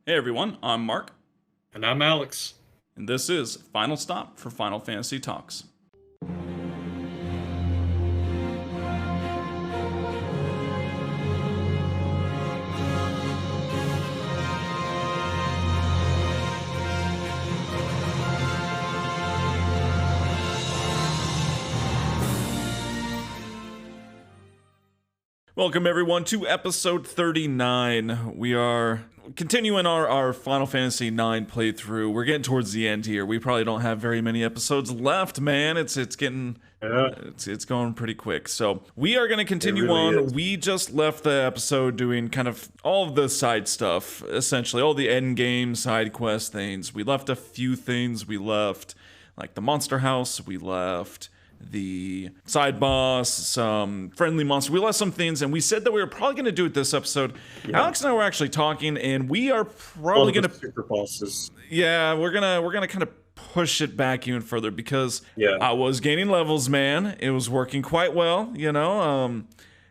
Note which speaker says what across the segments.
Speaker 1: Hey everyone, I'm Mark,
Speaker 2: And I'm Alex.
Speaker 1: and this is Final Stop for Final Fantasy Talks. Welcome everyone to episode 39. We are continuing our Final Fantasy IX playthrough. We're getting towards the end here. We probably don't have very many episodes left, man. It's getting
Speaker 2: Yeah,
Speaker 1: it's going pretty quick. So we are going to continue
Speaker 2: really
Speaker 1: on.
Speaker 2: is.
Speaker 1: We just left the episode doing kind of all of the side stuff, essentially all the end game side quest things. We left a few things. We left like the monster house. We left the side boss, some friendly monster. We left some things, and we said that we were probably going to do it this episode.
Speaker 2: Yeah.
Speaker 1: Alex and I were actually talking, and we are
Speaker 2: All
Speaker 1: probably
Speaker 2: the
Speaker 1: going to,
Speaker 2: super bosses.
Speaker 1: yeah, we're gonna kind of push it back even further because
Speaker 2: Yeah.
Speaker 1: I was gaining levels, man. It was working quite well, you know.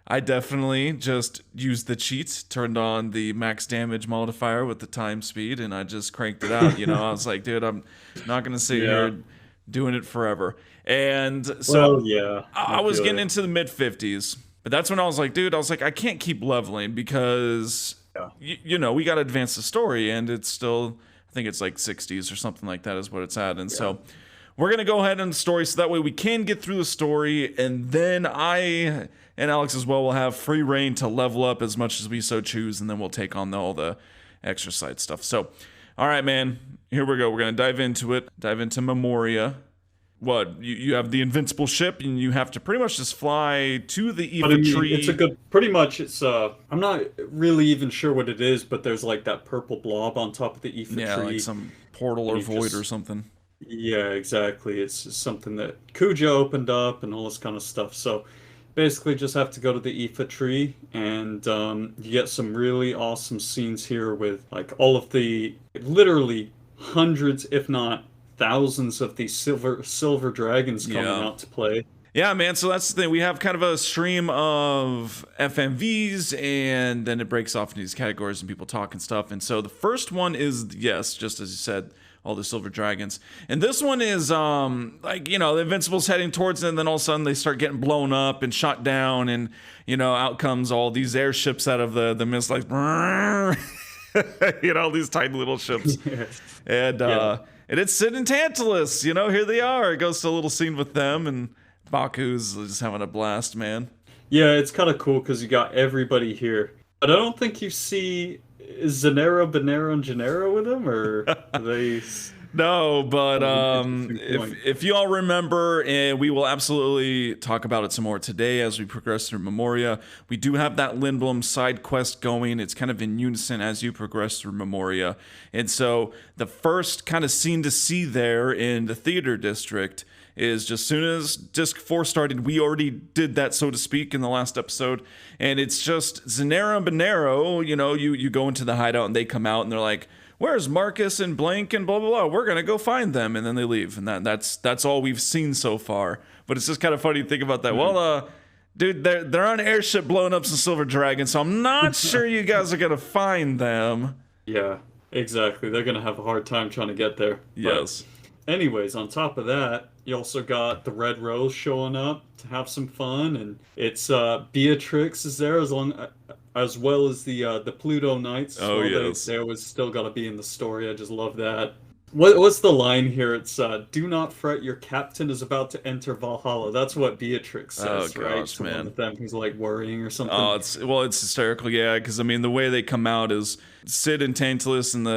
Speaker 1: I definitely just used the cheats, turned on the max damage modifier with the time speed, and I just cranked it out. You know, I was like, dude, I'm not gonna sit
Speaker 2: Yeah.
Speaker 1: here doing it forever. And so
Speaker 2: Well, yeah.
Speaker 1: I was
Speaker 2: feel
Speaker 1: getting
Speaker 2: it.
Speaker 1: into the mid 50s, but that's when I was like, dude, I can't keep leveling because,
Speaker 2: Yeah.
Speaker 1: you know, we got to advance the story, and it's still, I think it's like 60s or something like that is what it's at. And so we're going to go ahead in the story so that way we can get through the story, and then I and Alex as well will have free reign to level up as much as we so choose, and then we'll take on all the extra side stuff. So, all right, man, here we go. We're going to dive into it, dive into Memoria. What, you have the invincible ship, and you have to pretty much just fly to the
Speaker 2: But I
Speaker 1: Aoife
Speaker 2: mean,
Speaker 1: tree.
Speaker 2: it's a good. Pretty much, I'm not really even sure what it is, but there's like that purple blob on top of the Aoife
Speaker 1: Yeah,
Speaker 2: tree.
Speaker 1: like some portal or
Speaker 2: You
Speaker 1: void
Speaker 2: just-
Speaker 1: or something.
Speaker 2: Yeah, exactly. It's just something that Kuja opened up and all this kind of stuff. So basically, just have to go to the Aoife tree, and you get some really awesome scenes here with like all of the literally hundreds, if not thousands, of these silver dragons coming
Speaker 1: Yeah.
Speaker 2: out to play.
Speaker 1: Yeah, man. So that's the thing. We have kind of a stream of FMVs, and then it breaks off into these categories, and people talk and stuff. And so the first one is, yes, just as you said, all the silver dragons. And this one is like, you know, the Invincible's heading towards it, and then all of a sudden they start getting blown up and shot down, and you know, out comes all these airships out of the mist, like you know, these tiny little ships. And and it's Sid and Tantalus, you know, here they are. It goes to a little scene with them, and Baku's just having a blast, man.
Speaker 2: Yeah, it's kind of cool because you got everybody here. But I don't think you see, is Nero, Benero, and Gennaro with him, or are they?
Speaker 1: No, but
Speaker 2: interesting point.
Speaker 1: if you all remember, and we will absolutely talk about it some more today as we progress through Memoria. We do have that Lindblum side quest going. It's kind of in unison as you progress through Memoria. And so the first kind of scene to see there in the theater district is just soon as Disc 4 started, we already did that, so to speak, in the last episode. And it's just Zenera and Benero, you know, you go into the hideout and they come out and they're like, where's Marcus and Blank and blah, blah, blah. We're going to go find them. And then they leave. And that's all we've seen so far. But it's just kind of funny to think about that. Well, dude, they're on an airship blowing up some silver dragons, so I'm not sure you guys are going to find them.
Speaker 2: Yeah, exactly. They're gonna have a hard time trying to get there. But
Speaker 1: Yes.
Speaker 2: anyways, on top of that, you also got the Red Rose showing up to have some fun, and it's Beatrix is there as well as the Pluto Knights.
Speaker 1: Oh,
Speaker 2: Well,
Speaker 1: yes.
Speaker 2: they always still got to be in the story. I just love that. What's the line here? It's "Do not fret, your captain is about to enter Valhalla." That's what Beatrix says,
Speaker 1: Oh,
Speaker 2: right?
Speaker 1: gosh,
Speaker 2: To one
Speaker 1: man.
Speaker 2: of them who's like worrying or something.
Speaker 1: Oh, it's hysterical, yeah. Because I mean, the way they come out is Sid and Tantalus and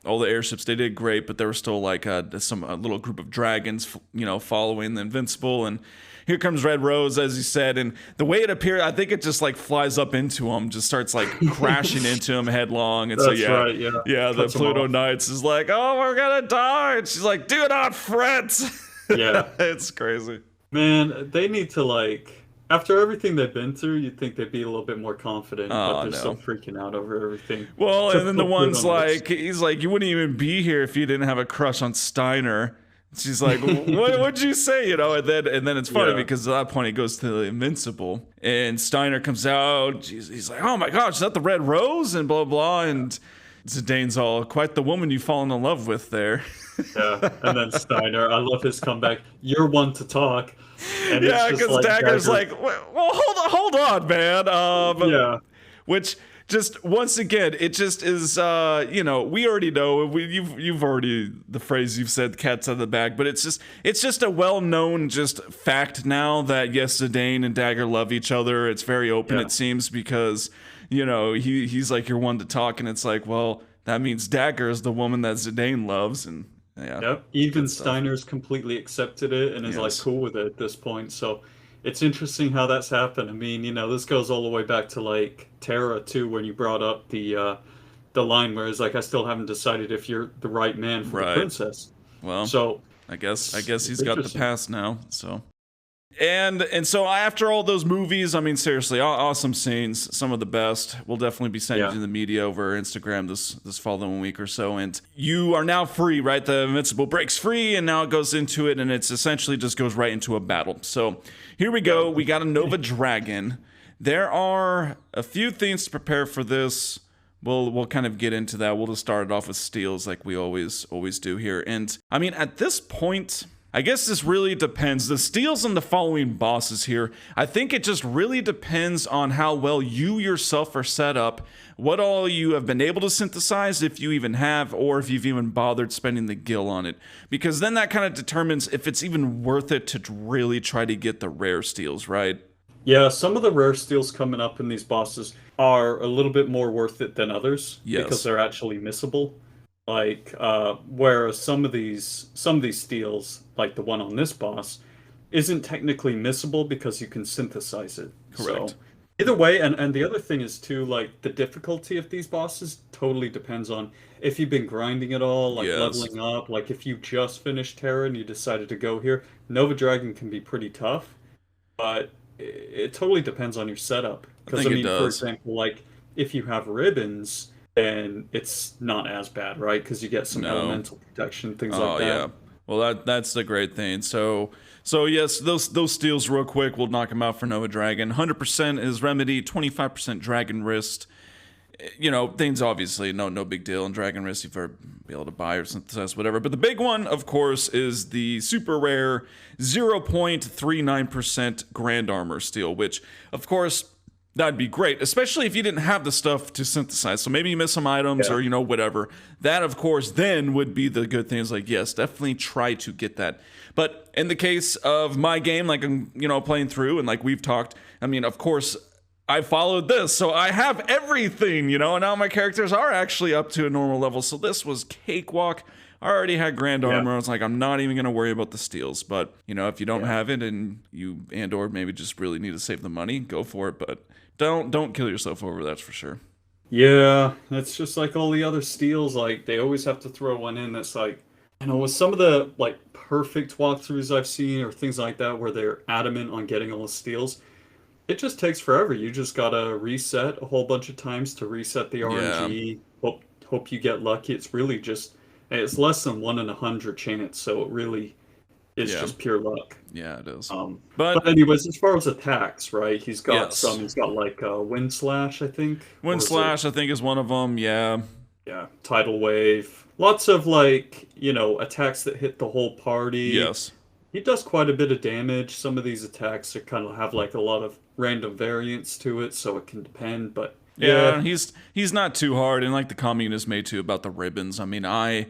Speaker 1: all the airships. They did great, but there was still like a little group of dragons, you know, following the Invincible. And here comes Red Rose, as you said, and the way it appeared, I think it just like flies up into him, just starts like crashing into him headlong. And so
Speaker 2: That's
Speaker 1: yeah,
Speaker 2: right, yeah.
Speaker 1: yeah, the
Speaker 2: Cuts him
Speaker 1: Pluto
Speaker 2: off.
Speaker 1: Knights is like, oh, we're gonna die, and she's like, do not fret.
Speaker 2: Yeah.
Speaker 1: It's crazy.
Speaker 2: Man, they need to like after everything they've been through, you'd think they'd be a little bit more confident,
Speaker 1: Oh,
Speaker 2: but they're
Speaker 1: no.
Speaker 2: still freaking out over everything.
Speaker 1: Well, and then the
Speaker 2: Typical
Speaker 1: one's
Speaker 2: Pluto
Speaker 1: like, he's like, you wouldn't even be here if you didn't have a crush on Steiner. She's like, what'd you say? You know, and then it's funny
Speaker 2: Yeah.
Speaker 1: because at that point he goes to the Invincible, and Steiner comes out. He's like, oh my gosh, is that the Red Rose? And blah blah. And Zidane's all, quite the woman you've fallen in love with there.
Speaker 2: Yeah, and then Steiner, I love his comeback. You're one to talk, and it's
Speaker 1: Yeah,
Speaker 2: just
Speaker 1: because
Speaker 2: like
Speaker 1: Dagger's
Speaker 2: Dagger.
Speaker 1: like, well, hold on, man.
Speaker 2: Yeah,
Speaker 1: Which just once again, it just is. We already know. You've already the phrase you've said, "cat's out of the bag," but it's just a well-known just fact now that yes, Zidane and Dagger love each other. It's very open,
Speaker 2: yeah,
Speaker 1: it seems, because he's like, you're one to talk, and it's like, well, that means Dagger is the woman that Zidane loves, and yeah,
Speaker 2: yep.
Speaker 1: it's
Speaker 2: Even
Speaker 1: good stuff.
Speaker 2: Steiner's completely accepted it and is like
Speaker 1: Yes.
Speaker 2: cool with it at this point. So it's interesting how that's happened. I mean, this goes all the way back to like Terra too, when you brought up the line where it's like, I still haven't decided if you're the right man for the
Speaker 1: Right.
Speaker 2: princess.
Speaker 1: Well,
Speaker 2: So
Speaker 1: I guess
Speaker 2: it's
Speaker 1: he's got the
Speaker 2: interesting.
Speaker 1: pass now. So and so after all those movies, I mean, seriously, awesome scenes, some of the best. We'll definitely be sending
Speaker 2: Yeah.
Speaker 1: to the media over Instagram this following week or so. And you are now free, right? The Invincible breaks free, and now it goes into it, and it's essentially just goes right into a battle. So here we go. We got a Nova Dragon. There are a few things to prepare for this. We'll kind of get into that. We'll just start it off with steals like we always do here. And I mean, at this point, I guess this really depends. The steals on the following bosses here, I think it just really depends on how well you yourself are set up, what all you have been able to synthesize, if you even have, or if you've even bothered spending the gil on it. Because then that kind of determines if it's even worth it to really try to get the rare steals, right?
Speaker 2: Yeah, some of the rare steals coming up in these bosses are a little bit more worth it than others because
Speaker 1: Yes.
Speaker 2: they're actually missable. Like, whereas some of these steals, like the one on this boss, isn't technically missable because you can synthesize it. So
Speaker 1: Correct.
Speaker 2: either way, and the other thing is too, like the difficulty of these bosses totally depends on if you've been grinding at all, like
Speaker 1: Yes.
Speaker 2: leveling up. Like if you just finished Terra and you decided to go here, Nova Dragon can be pretty tough, but it totally depends on your setup.
Speaker 1: I
Speaker 2: Because
Speaker 1: think
Speaker 2: I
Speaker 1: it
Speaker 2: mean, for
Speaker 1: does.
Speaker 2: example, like if you have ribbons, then it's not as bad, right? Because you get some
Speaker 1: No.
Speaker 2: elemental protection, things like
Speaker 1: Oh
Speaker 2: that.
Speaker 1: yeah. Well, that's the great thing. So yes, those steals real quick. We'll knock them out for Nova Dragon. 100% is Remedy. 25% Dragon Wrist. Things obviously no big deal in Dragon Wrist. You've ever be able to buy or synthesize whatever. But the big one, of course, is the super rare 0.39% Grand Armor Steel, which of course that'd be great, especially if you didn't have the stuff to synthesize. So maybe you miss some items
Speaker 2: Yeah.
Speaker 1: or, whatever. That, of course, then would be the good thing. Is like, yes, definitely try to get that. But in the case of my game, like I'm, playing through and like we've talked, I mean, of course, I followed this. So I have everything, and now my characters are actually up to a normal level. So this was cakewalk. I already had grand
Speaker 2: Yeah.
Speaker 1: armor. I was like, I'm not even gonna worry about the steals. But if you don't
Speaker 2: Yeah.
Speaker 1: have it and or maybe just really need to save the money, go for it. But don't kill yourself over, that's for sure.
Speaker 2: Yeah, it's just like all the other steals, like they always have to throw one in that's like, with some of the like perfect walkthroughs I've seen or things like that where they're adamant on getting all the steals, it just takes forever. You just gotta reset a whole bunch of times to reset the
Speaker 1: Yeah,
Speaker 2: RNG. Hope you get lucky. It's less than 1 in 100 chance, so it really is
Speaker 1: yeah,
Speaker 2: just pure luck.
Speaker 1: yeah, it is.
Speaker 2: But
Speaker 1: But
Speaker 2: anyways, as far as attacks, right?
Speaker 1: yes,
Speaker 2: He's got like wind slash, I think,
Speaker 1: wind
Speaker 2: or is it?
Speaker 1: slash I think is one of them. Yeah,
Speaker 2: Yeah, tidal wave. Lots of like, attacks that hit the whole party.
Speaker 1: yes.
Speaker 2: He does quite a bit of damage. Some of these attacks are kind of have like a lot of random variance to it, so it can depend. But
Speaker 1: Yeah,
Speaker 2: yeah,
Speaker 1: he's not too hard, and like the communist made too about the ribbons. I mean, I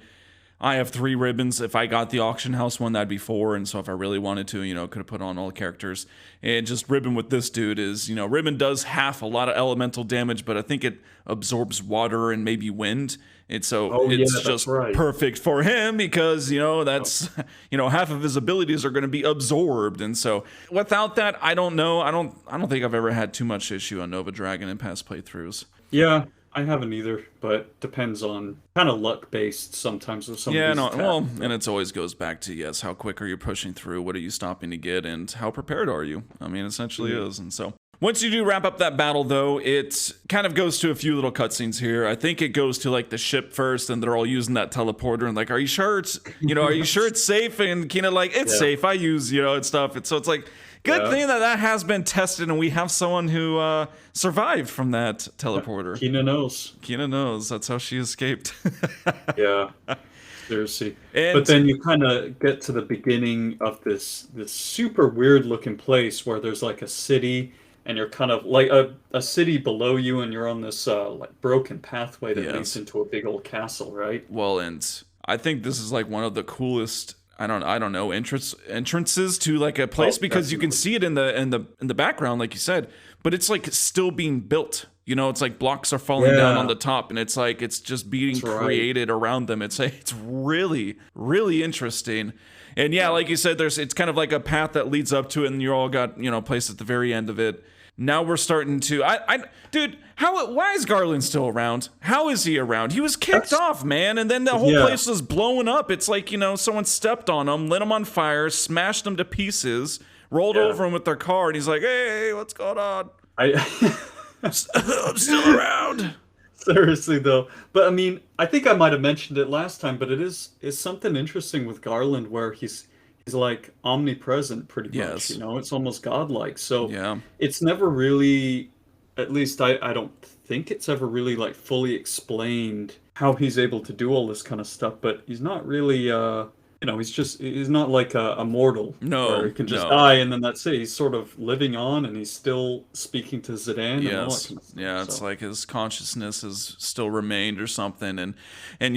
Speaker 1: have 3 ribbons. If I got the auction house one, that'd be 4. And so if I really wanted to, could have put on all the characters. And just ribbon with this dude is, ribbon does half a lot of elemental damage, but I think it absorbs water and maybe wind. And so
Speaker 2: oh yeah,
Speaker 1: it's
Speaker 2: that's
Speaker 1: just
Speaker 2: right.
Speaker 1: perfect for him because,
Speaker 2: Oh,
Speaker 1: that's, half of his abilities are going to be absorbed. And so without that, I don't know. I don't think I've ever had too much issue on Nova Dragon in past playthroughs.
Speaker 2: yeah, I haven't either, but depends on kind of luck based sometimes with some of
Speaker 1: Yeah,
Speaker 2: these
Speaker 1: no,
Speaker 2: attacks.
Speaker 1: well, and it always goes back to yes, how quick are you pushing through? What are you stopping to get, and how prepared are you? I mean, essentially
Speaker 2: Mhm.
Speaker 1: is. And so once you do wrap up that battle, though, it kind of goes to a few little cutscenes here. I think it goes to like the ship first, and they're all using that teleporter, and like, are you sure it's, are you sure it's safe? And kind of like, it's
Speaker 2: Yeah,
Speaker 1: safe. I use, and stuff. And so it's like, Good
Speaker 2: Yeah.
Speaker 1: thing that that has been tested, and we have someone who survived from that teleporter.
Speaker 2: Kina knows.
Speaker 1: Kina knows that's how she escaped.
Speaker 2: Yeah. Seriously. But
Speaker 1: And
Speaker 2: then you kind of get to the beginning of this super weird looking place where there's like a city and you're kind of like a city below you and you're on this like broken pathway that leads
Speaker 1: yes,
Speaker 2: into a big old castle, right?
Speaker 1: well, and I think this is like one of the coolest. I don't know entrances to like a place
Speaker 2: Oh,
Speaker 1: because you can
Speaker 2: definitely.
Speaker 1: see it in the background, like you said, but it's like still being built. You know, it's like blocks are falling down on
Speaker 2: Yeah,
Speaker 1: the top, and it's like it's just being
Speaker 2: that's right.
Speaker 1: created around them. It's really really interesting, and yeah,
Speaker 2: Yeah.
Speaker 1: like you said, it's kind of like a path that leads up to it, and you all got placed at the very end of it. Now we're starting to dude, why is Garland still around? How is he around? He was kicked
Speaker 2: That's
Speaker 1: off, man, and then the whole
Speaker 2: yeah,
Speaker 1: place was blowing up. It's like, someone stepped on him, lit him on fire, smashed him to pieces, rolled
Speaker 2: yeah.
Speaker 1: over him with their car, and he's like, "Hey, what's going on?
Speaker 2: I
Speaker 1: I'm still around."
Speaker 2: seriously though. But I mean, I think I might have mentioned it last time, but it's something interesting with Garland where he's like omnipresent pretty much,
Speaker 1: Yes.
Speaker 2: It's almost godlike. So
Speaker 1: Yeah.
Speaker 2: it's never really, at least I don't think it's ever really like fully explained how he's able to do all this kind of stuff, but he's not really he's not like a mortal where
Speaker 1: No,
Speaker 2: he can just
Speaker 1: no.
Speaker 2: die and then that's it. He's sort of living on and he's still speaking to Zidane and all that
Speaker 1: Yes.
Speaker 2: kind of stuff.
Speaker 1: Yeah, it's
Speaker 2: So
Speaker 1: like his consciousness has still remained or something, and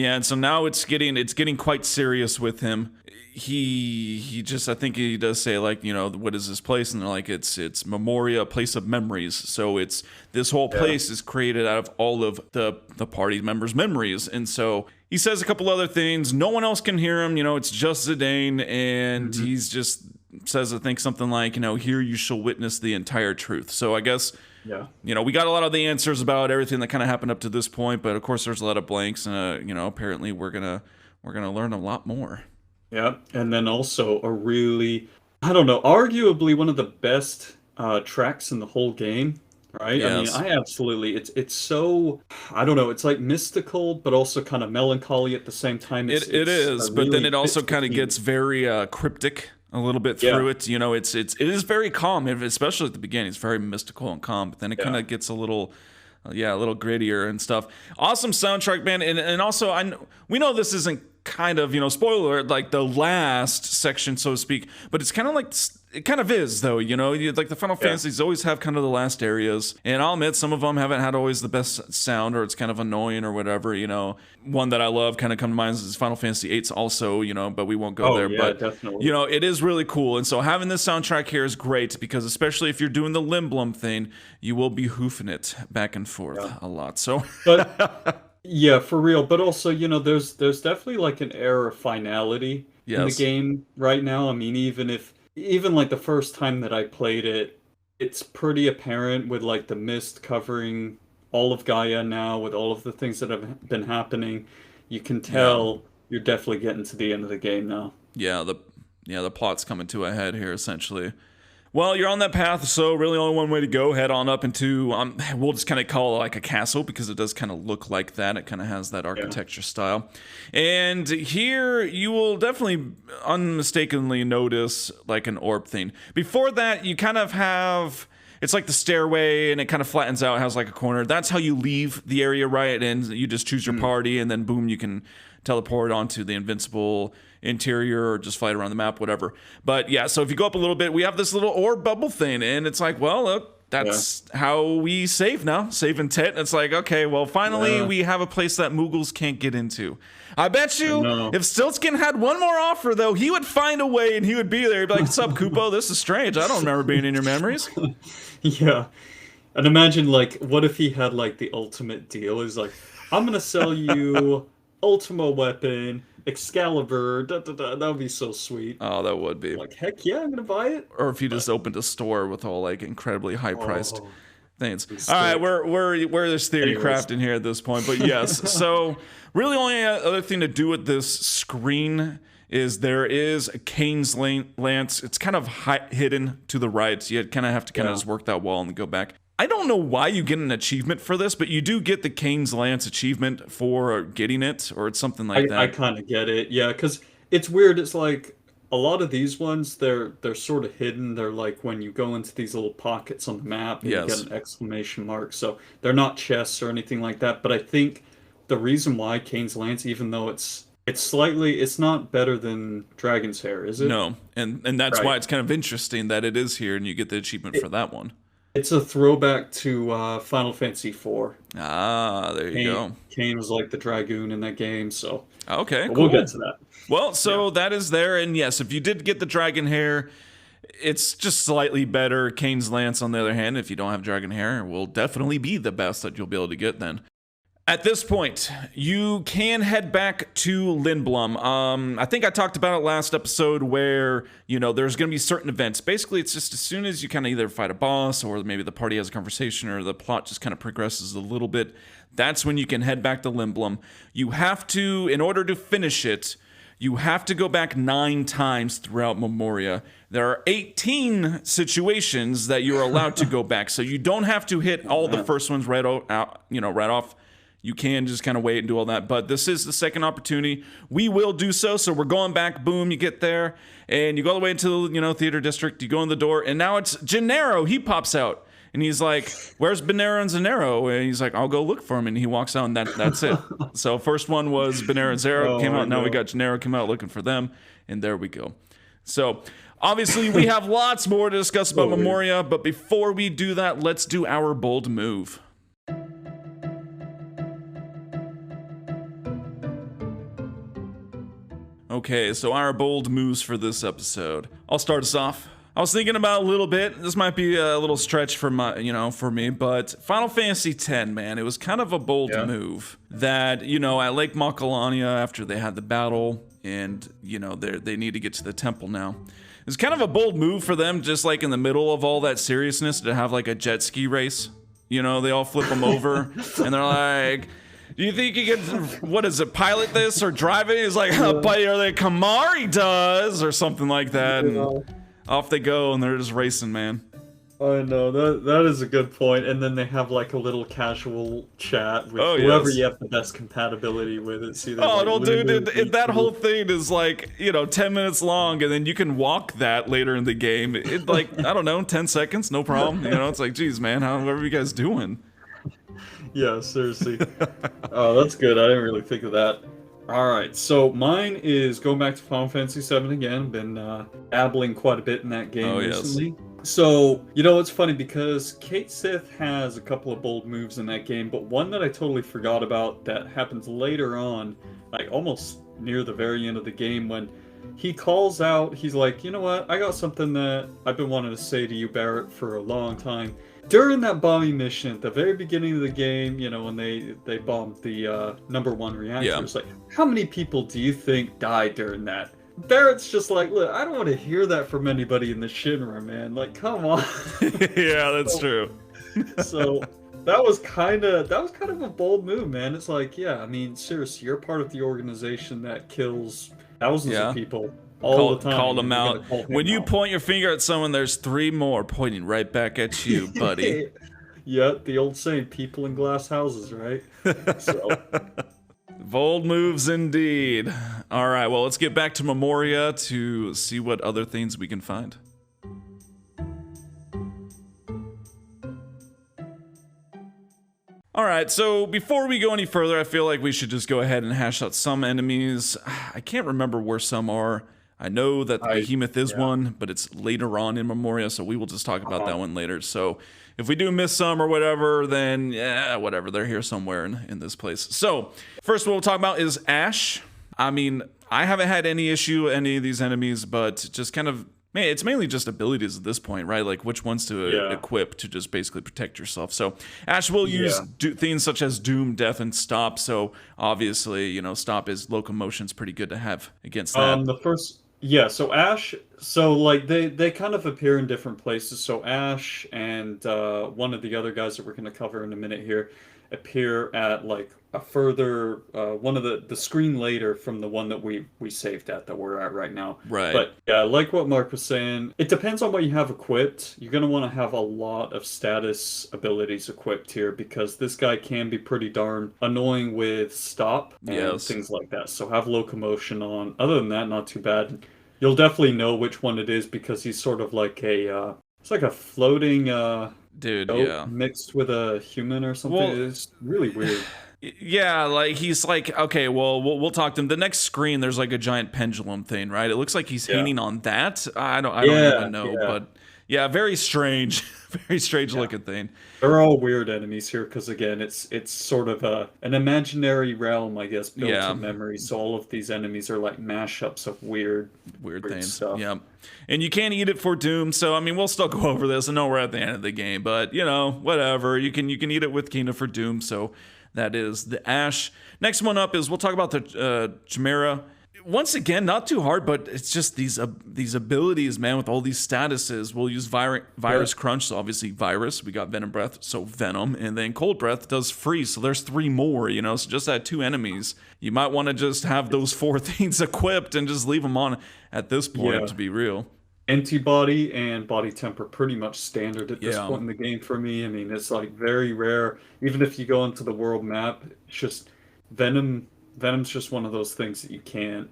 Speaker 1: yeah, and so now it's getting quite serious with him. He just, I think he does say, like, what is this place? And they're like, it's Memoria, a place of memories. So it's this whole
Speaker 2: yeah.
Speaker 1: place is created out of all of the party members' memories. And so he says a couple other things. No one else can hear him. It's just Zidane, and
Speaker 2: Mhm.
Speaker 1: he's just says, I think, something like, here you shall witness the entire truth. So I guess
Speaker 2: Yeah.
Speaker 1: we got a lot of the answers about everything that kind of happened up to this point, but of course there's a lot of blanks, and apparently we're gonna learn a lot more.
Speaker 2: Yeah, and then also a really, I don't know, arguably one of the best tracks in the whole game, right? I mean,
Speaker 1: Yes,
Speaker 2: I absolutely, it's so, I don't know, it's like mystical, but also kind of melancholy at the same time.
Speaker 1: it
Speaker 2: It's
Speaker 1: is, but then
Speaker 2: really
Speaker 1: it also
Speaker 2: fits the
Speaker 1: kind of
Speaker 2: theme.
Speaker 1: gets very cryptic a little bit
Speaker 2: Yeah,
Speaker 1: through it. It is very calm, especially at the beginning. It's very mystical and calm, but then it kind
Speaker 2: yeah.
Speaker 1: of gets a little. Yeah, a little grittier and stuff. Awesome soundtrack, man, and also we know this isn't kind of spoiler alert, like the last section, so to speak, but it's kind of like it kind of is though. Like the Final
Speaker 2: Yeah.
Speaker 1: Fantasies always have kind of the last areas, and I'll admit some of them haven't had always the best sound, or it's kind of annoying or whatever. One that I love kind of come to mind is Final Fantasy VIII also. But we won't go
Speaker 2: Oh,
Speaker 1: there.
Speaker 2: yeah,
Speaker 1: But
Speaker 2: definitely.
Speaker 1: it is really cool, and so having this soundtrack here is great because especially if you're doing the Lindblum thing, you will be hoofing it back and forth
Speaker 2: Yeah.
Speaker 1: a lot. So
Speaker 2: But yeah, for real. But also, there's definitely like an air of finality in the
Speaker 1: yes,
Speaker 2: game right now. I mean, even like the first time that I played it, it's pretty apparent with like the mist covering all of Gaia now, with all of the things that have been happening. You can
Speaker 1: yeah,
Speaker 2: tell you're definitely getting to the end of the game now.
Speaker 1: yeah. The plot's coming to a head here essentially. Well, you're on that path, so really only one way to go. Head on up into, we'll just kind of call it like a castle because it does kind of look like that. It kind of has that
Speaker 2: Yeah.
Speaker 1: architecture style. And here you will definitely unmistakably notice like an orb thing. Before that, you kind of have, it's like the stairway and it kind of flattens out, has like a corner. That's how you leave the area, right? And you just choose your
Speaker 2: Mm.
Speaker 1: party, and then boom, you can teleport onto the invincible interior or just fly around the map, whatever. But yeah, so if you go up a little bit, we have this little orb bubble thing, and it's like, well,
Speaker 2: Yeah.
Speaker 1: that's how we save now, save in Tet. And it's like, okay, well, finally
Speaker 2: Yeah.
Speaker 1: we have a place that Moogles can't get into. I bet you
Speaker 2: No.
Speaker 1: if Stiltskin had one more offer, though, he would find a way and he would be there. He'd be like, what's up, Kupo? This is strange. I don't remember being in your memories.
Speaker 2: Yeah. And imagine like what if he had like the ultimate deal? He's like, I'm gonna sell you Ultima weapon, Excalibur, da da da. That would be so sweet.
Speaker 1: Oh, that would be.
Speaker 2: Like, heck yeah, I'm gonna buy it.
Speaker 1: Or if you
Speaker 2: But
Speaker 1: just opened a store with all like incredibly high priced
Speaker 2: oh,
Speaker 1: things.
Speaker 2: it's
Speaker 1: All right,
Speaker 2: sick.
Speaker 1: we're this theory
Speaker 2: Anyways.
Speaker 1: crafting here at this point, but yes. So really, only other thing to do with this screen is there is a Kane's lance. It's kind of hidden to the right. So you kind of have to kind of
Speaker 2: Yeah.
Speaker 1: just work that wall and go back. I don't know why you get an achievement for this, but you do get the Kane's lance achievement for getting it, or it's something like
Speaker 2: I
Speaker 1: that.
Speaker 2: kind of get it. Yeah, because it's weird. It's like a lot of these ones, they're sort of hidden. They're like when you go into these little pockets on the map and you get
Speaker 1: Yes.
Speaker 2: an exclamation mark. So they're not chests or anything like that. But I think the reason why Kane's Lance, even though it's not better than Dragon's Hair, is it?
Speaker 1: No. And that's why
Speaker 2: Right.
Speaker 1: it's kind of interesting that it is here and you get the achievement for
Speaker 2: It,
Speaker 1: that one.
Speaker 2: it's a throwback to Final Fantasy IV.
Speaker 1: Ah, there you go.
Speaker 2: Kane was like the dragoon in that game, so
Speaker 1: Okay,
Speaker 2: but we'll get
Speaker 1: cool.
Speaker 2: to that.
Speaker 1: Well,
Speaker 2: Yeah.
Speaker 1: so that is there, and yes, if you did get the dragon hair, it's just slightly better. Kane's Lance, on the other hand, if you don't have dragon hair, will definitely be the best that you'll be able to get then. At this point, you can head back to Lindblum. I think I talked about it last episode where, there's going to be certain events. Basically, it's just as soon as you kind of either fight a boss or maybe the party has a conversation or the plot just kind of progresses a little bit, that's when you can head back to Lindblum. You have to, in order to finish it, you have to go back 9 times throughout Memoria. There are 18 situations that you're allowed to go back, so you don't have to hit all the first ones right off. You can just kind of wait and do all that, but this is the second opportunity. We will do so. So we're going back. Boom, you get there, and you go all the way into Theater District. You go in the door, and now it's Gennaro. He pops out, and he's like, "Where's Benero and Zanero?" And he's like, "I'll go look for him." And he walks out, and that's it. So first one was Benero and Zero
Speaker 2: Oh
Speaker 1: came
Speaker 2: my
Speaker 1: out. Now we
Speaker 2: God.
Speaker 1: got Gennaro came out looking for them, and there we go. So obviously we have lots more to discuss about
Speaker 2: Holy.
Speaker 1: Memoria, but before we do that, let's do our bold move. Okay, so our bold moves for this episode. I'll start us off. I was thinking about a little bit. This might be a little stretch for for me, but Final Fantasy X, man, it was kind of a bold
Speaker 2: Yeah.
Speaker 1: move that, at Lake Macalania after they had the battle and, they need to get to the temple now. It's kind of a bold move for them, just like in the middle of all that seriousness, to have like a jet ski race. They all flip them over and they're like, do you think you can, pilot this or drive it? He's like, but or like Kamari does or something like that. And off they go and they're just racing, man.
Speaker 2: I know that is a good point. And then they have like a little casual chat with
Speaker 1: Oh,
Speaker 2: whoever
Speaker 1: yes.
Speaker 2: you have the best compatibility with. It's either
Speaker 1: Oh,
Speaker 2: like
Speaker 1: no, dude,
Speaker 2: Lulu,
Speaker 1: that
Speaker 2: Pichu.
Speaker 1: whole thing is like, 10 minutes long, and then you can walk that later in the game. It like, I don't know, 10 seconds, no problem. It's like, geez, man, what are you guys doing?
Speaker 2: Yeah, seriously. Oh, that's good. I didn't really think of that. All right, so mine is going back to Final Fantasy VII again. Been dabbling quite a bit in that game
Speaker 1: Oh, yes.
Speaker 2: recently. So, it's funny because Kate Sith has a couple of bold moves in that game, but one that I totally forgot about that happens later on, like almost near the very end of the game when he calls out, he's like, you know what, I got something that I've been wanting to say to you, Barrett, for a long time. During that bombing mission at the very beginning of the game, when they bombed the #1 reactor,
Speaker 1: Yeah.
Speaker 2: it's like, how many people do you think died during that? Barrett's just like, look, I don't want to hear that from anybody in the Shinra, man. Like, come on.
Speaker 1: Yeah, that's true.
Speaker 2: So that was kind of a bold move, man. It's like, yeah, I mean, seriously, you're part of the organization that kills thousands
Speaker 1: Yeah.
Speaker 2: of people all the time.
Speaker 1: Called
Speaker 2: and
Speaker 1: him
Speaker 2: you're
Speaker 1: out.
Speaker 2: gonna call him
Speaker 1: When you
Speaker 2: out.
Speaker 1: point your finger at someone, there's 3 more pointing right back at you, buddy.
Speaker 2: Yeah, the old saying, people in glass houses, right? So,
Speaker 1: Bold moves indeed. All right, well, let's get back to Memoria to see what other things we can find. All right, so before we go any further, I feel like we should just go ahead and hash out some enemies. I can't remember where some are. I know that the Behemoth is one, but it's later on in Memoria, so we will just talk about that one later. So if we do miss some or whatever, then yeah, whatever. They're here somewhere in this place. So first what we'll talk about is Ash. I mean, I haven't had any issue with any of these enemies, but just kind of, man, it's mainly just abilities at this point, right? Like which ones to equip to just basically protect yourself. So Ash will use things such as Doom, Death, and Stop. So obviously, Stop is locomotion's pretty good to have against that.
Speaker 2: So Ash, so like they kind of appear in different places. So Ash and one of the other guys that we're going to cover in a minute here appear at like a further one of the screen later from the one that we saved at that we're at right now.
Speaker 1: Right.
Speaker 2: But yeah, like what Mark was saying, it depends on what you have equipped. You're going to want to have a lot of status abilities equipped here because this guy can be pretty darn annoying with stop and things like that. So have locomotion on. Other than that, not too bad. You'll definitely know which one it is because he's sort of like it's like a floating
Speaker 1: Dude,
Speaker 2: goat
Speaker 1: yeah.
Speaker 2: mixed with a human or something.
Speaker 1: Well,
Speaker 2: It's really weird.
Speaker 1: yeah, like he's like, okay, well, we'll talk to him. The next screen, there's like a giant pendulum thing, right? It looks like he's
Speaker 2: Yeah.
Speaker 1: hanging on that. I don't
Speaker 2: Yeah,
Speaker 1: even know,
Speaker 2: yeah,
Speaker 1: but yeah, very strange, very strange
Speaker 2: yeah.
Speaker 1: looking thing.
Speaker 2: They're all weird enemies here because again, it's sort of an imaginary realm, I guess, built
Speaker 1: Yeah,
Speaker 2: in memory. So all of these enemies are like mashups of
Speaker 1: weird
Speaker 2: weird
Speaker 1: things.
Speaker 2: stuff.
Speaker 1: Yep. And you can't eat it for Doom, so I mean, we'll still go over this. I know we're at the end of the game, but you know, whatever. You can eat it with Kina for Doom, so that is the Ash. Next one up is we'll talk about the Chimera. Once again, not too hard, but it's just these abilities, man, with all these statuses. We'll use
Speaker 2: Yeah.
Speaker 1: Virus Crunch, so obviously Virus. We got Venom Breath, so Venom. And then Cold Breath does Freeze, so there's three more, you know? So just at two enemies. You might want to just have those four things equipped and just leave them on at this point,
Speaker 2: Yeah.
Speaker 1: to be real.
Speaker 2: Antibody and body temp are pretty much standard at this
Speaker 1: Yeah.
Speaker 2: point in the game for me. I mean, it's like very rare. Even if you go into the world map, it's just Venom. Venom's just one of those things that you can't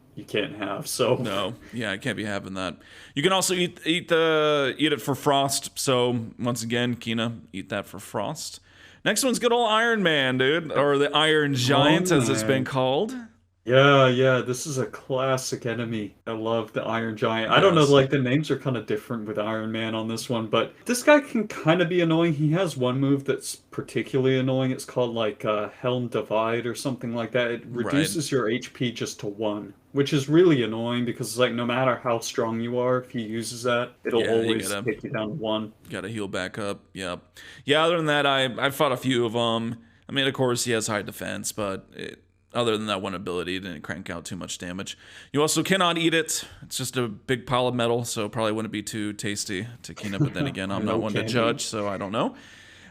Speaker 2: have. So
Speaker 1: No, yeah, I can't be having that. You can also eat it for Frost. So once again, Kina, eat that for Frost. Next one's good old Iron Man, dude, or the Iron
Speaker 2: oh
Speaker 1: Giant, as it's been
Speaker 2: man.
Speaker 1: called.
Speaker 2: Yeah, yeah, this is a classic enemy. I love the Iron Giant. I don't know,
Speaker 1: Yes,
Speaker 2: like the names are kind of different with Iron Man on this one, but this guy can kind of be annoying. He has one move that's particularly annoying. It's called like Helm Divide or something like that. It
Speaker 1: right.
Speaker 2: reduces your HP just to one, which is really annoying because it's like no matter how strong you are, if he uses that, it'll
Speaker 1: Yeah, you
Speaker 2: always
Speaker 1: gotta
Speaker 2: take you down to one.
Speaker 1: gotta heal back up. Yep. Yeah. Other than that, I fought a few of them. I mean, of course, he has high defense, but other than that one ability, it didn't crank out too much damage. You also cannot eat it. It's just a big pile of metal, so probably wouldn't be too tasty to clean up. But then again, I'm not
Speaker 2: No
Speaker 1: one to
Speaker 2: candy.
Speaker 1: judge, so I don't know.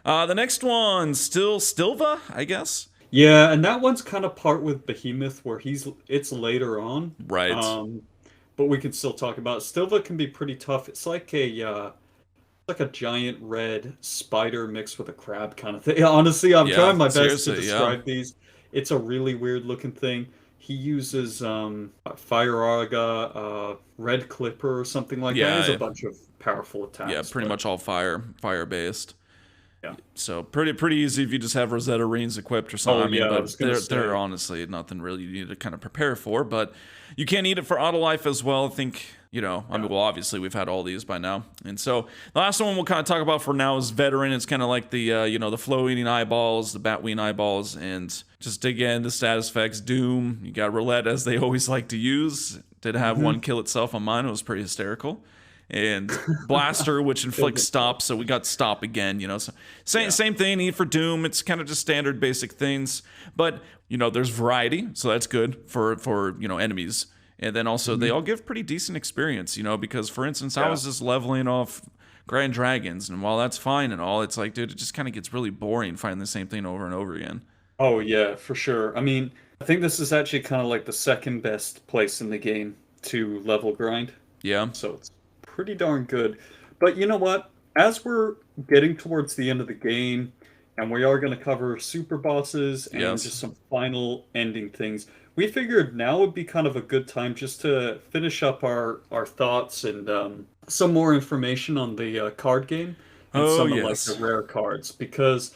Speaker 1: The next one, still Stilva, I guess.
Speaker 2: Yeah, and that one's kind of part with Behemoth where it's later on.
Speaker 1: Right.
Speaker 2: Um, but we can still talk about it. Stilva can be pretty tough. It's like a giant red spider mixed with a crab kind of thing. Honestly, I'm
Speaker 1: Yeah.
Speaker 2: trying my best to
Speaker 1: Seriously. Yeah.
Speaker 2: describe these. It's a really weird looking thing. He uses Fire Arga, Red Clipper or something like that. He has a
Speaker 1: Yeah.
Speaker 2: bunch of powerful
Speaker 1: Yeah.
Speaker 2: attacks,
Speaker 1: Pretty
Speaker 2: but
Speaker 1: much all fire based.
Speaker 2: yeah.
Speaker 1: So pretty easy if you just have Rosetta Rings equipped or something.
Speaker 2: Oh
Speaker 1: I mean,
Speaker 2: yeah, I
Speaker 1: but
Speaker 2: was gonna
Speaker 1: they're
Speaker 2: say.
Speaker 1: honestly nothing really you need to kind of prepare for. But you can eat it for auto life as well. I think I
Speaker 2: Yeah.
Speaker 1: mean, well, obviously we've had all these by now. And so the last one we'll kind of talk about for now is Veteran. It's kind of like the the flow eating eyeballs, the bat wing eyeballs, and just again the status effects. Doom. You got Roulette as they always like to use. Did have one kill itself on mine. It was pretty hysterical. And Blaster, which inflicts stop, so we got stop again, So
Speaker 2: Yeah.
Speaker 1: same thing, eat for Doom. It's kind of just standard basic things. But there's variety, so that's good for enemies. And then also they all give pretty decent experience, because for instance, I
Speaker 2: Yeah.
Speaker 1: was just leveling off Grand Dragons, and while that's fine and all, it's like, dude, it just kind of gets really boring fighting the same thing over and over again.
Speaker 2: Oh yeah, for sure. I mean, I think this is actually kind of like the second best place in the game to level grind.
Speaker 1: Yeah.
Speaker 2: So it's pretty darn good. But you know what? As we're getting towards the end of the game, and we are going to cover super bosses and
Speaker 1: Yes.
Speaker 2: just some final ending things, we figured now would be kind of a good time just to finish up our thoughts and some more information on the card game and
Speaker 1: Oh
Speaker 2: some of like the
Speaker 1: yes.
Speaker 2: rare cards because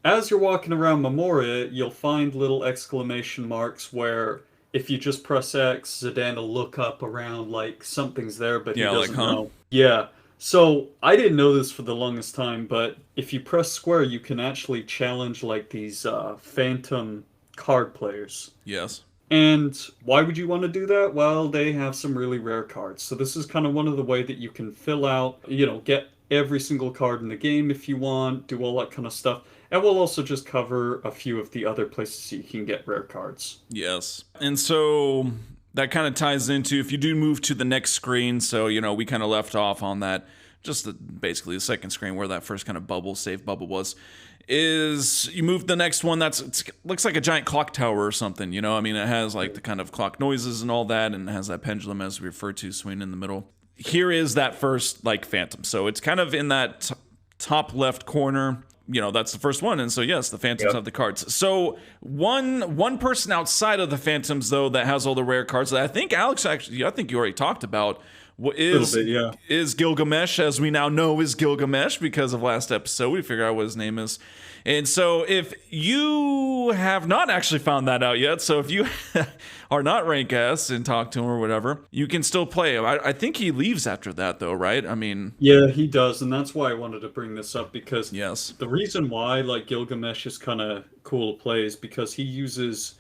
Speaker 2: as you're walking around Memoria, you'll find little exclamation marks where if you just press X, Zidane will look up around like something's there, but he
Speaker 1: Yeah, like,
Speaker 2: doesn't
Speaker 1: huh?
Speaker 2: know. Yeah. So I didn't know this for the longest time, but if you press square, you can actually challenge like these phantom card players.
Speaker 1: Yes.
Speaker 2: And why would you want to do that? Well, they have some really rare cards. So this is kind of one of the way that you can fill out, get every single card in the game if you want, do all that kind of stuff. And we'll also just cover a few of the other places you can get rare cards.
Speaker 1: Yes. And so that kind of ties into if you do move to the next screen. So, we kind of left off on that, just basically the second screen where that first kind of save bubble was. Is you move the next one it looks like a giant clock tower or something, I mean, it has like the kind of clock noises and all that, and it has that pendulum as we referred to swinging in the middle. Here is that first like phantom. So it's kind of in that top left corner. that's the first one. And so, yes, the Phantoms
Speaker 2: Yep.
Speaker 1: have the cards. So one person outside of the Phantoms, though, that has all the rare cards that I think Alex actually, I think you already talked about,
Speaker 2: A little bit, yeah.
Speaker 1: is Gilgamesh, as we now know is Gilgamesh because of last episode. We figured out what his name is. And so if you have not actually found that out yet, so if you are not rank S and talk to him or whatever, you can still play him. I think he leaves after that, though, right? I mean,
Speaker 2: Yeah, he does, and that's why I wanted to bring this up because
Speaker 1: yes.
Speaker 2: the reason why like Gilgamesh is kind of cool to play is because he uses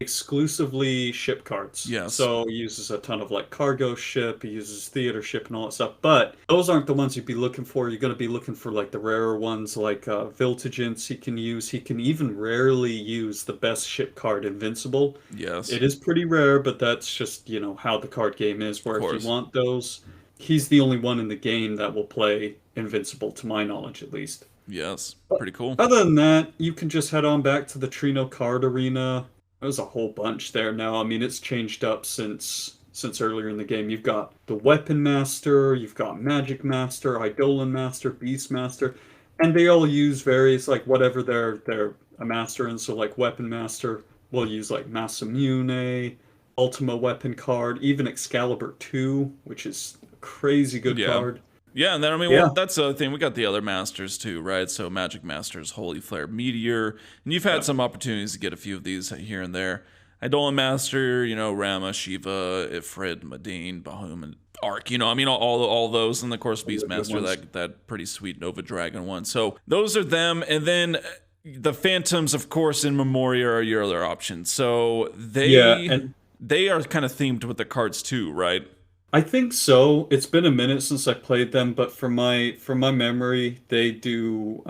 Speaker 2: exclusively ship cards.
Speaker 1: Yes.
Speaker 2: So he uses a ton of like cargo ship, he uses theater ship and all that stuff. But those aren't the ones you'd be looking for. You're going to be looking for like the rarer ones like Viltigence he can use. He can even rarely use the best ship card Invincible.
Speaker 1: Yes.
Speaker 2: It is pretty rare, but that's just, how the card game is, where
Speaker 1: Of
Speaker 2: if
Speaker 1: course.
Speaker 2: you want those, he's the only one in the game that will play Invincible, to my knowledge at least.
Speaker 1: Yes. Pretty cool.
Speaker 2: Other than that, you can just head on back to the Trino card arena. There's a whole bunch there now. I mean, it's changed up since earlier in the game. You've got the Weapon Master, you've got Magic Master, Eidolon Master, Beast Master, and they all use various like whatever they're a master in. So like Weapon Master will use like Masamune, Ultima Weapon card, even Excalibur 2, which is a crazy good
Speaker 1: Yeah.
Speaker 2: card.
Speaker 1: Yeah, and then, I mean,
Speaker 2: Yeah.
Speaker 1: well, that's the other thing. We got the other masters, too, right? So Magic Masters, Holy Flare, Meteor. And you've had some opportunities to get a few of these here and there. Eidolon Master, Rama, Shiva, Ifrit, Madine, Bahum, and Arc. I mean, all those. And, of course, Beastmaster, that pretty sweet Nova Dragon one. So those are them. And then the Phantoms, of course, in Memoria are your other options. So they are kind of themed with the cards, too, right?
Speaker 2: I think so. It's been a minute since I played them, but from my memory, they do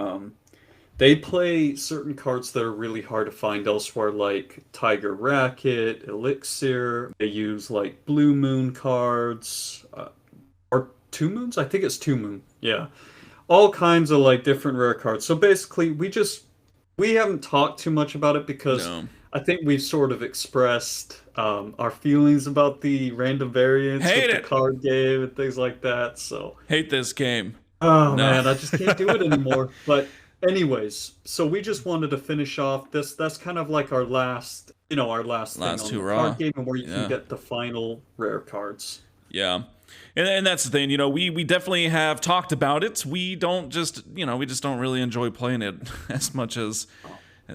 Speaker 2: they play certain cards that are really hard to find elsewhere, like Tiger Racket, Elixir. They use like Blue Moon cards, or Two Moons. I think it's Two Moon. Yeah, all kinds of like different rare cards. So basically, we haven't talked too much about it because
Speaker 1: No.
Speaker 2: I think we've sort of expressed our feelings about the random variants
Speaker 1: Hate
Speaker 2: with
Speaker 1: it.
Speaker 2: the card game and things like that. So,
Speaker 1: Hate this game.
Speaker 2: oh
Speaker 1: No.
Speaker 2: man, I just can't do it anymore. But anyways, so we just wanted to finish off this. That's kind of like our last thing on the
Speaker 1: hurrah.
Speaker 2: card game, and where you
Speaker 1: Yeah.
Speaker 2: can get the final rare cards.
Speaker 1: Yeah. And that's the thing, we definitely have talked about it. We don't just, we just don't really enjoy playing it as much as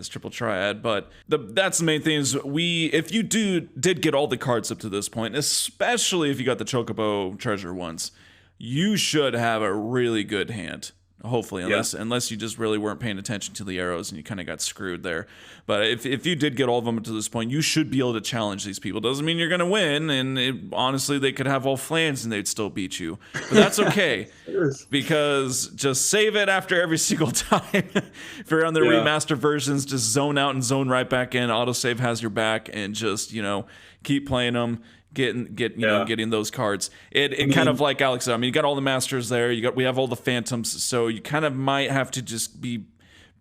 Speaker 1: Triple Triad, but that's the main thing is if you did get all the cards up to this point, especially if you got the Chocobo treasure ones, you should have a really good hand. Hopefully, unless you just really weren't paying attention to the arrows and you kind of got screwed there. But if you did get all of them to this point, you should be able to challenge these people. Doesn't mean you're going to win, and honestly, they could have all flans and they'd still beat you. But that's okay, because just save it after every single time. If you're on the remaster versions, just zone out and zone right back in. Autosave has your back, and just keep playing them. Getting those cards. It kind of like Alex said. I mean, you got all the masters there. We have all the phantoms. So you kind of might have to just be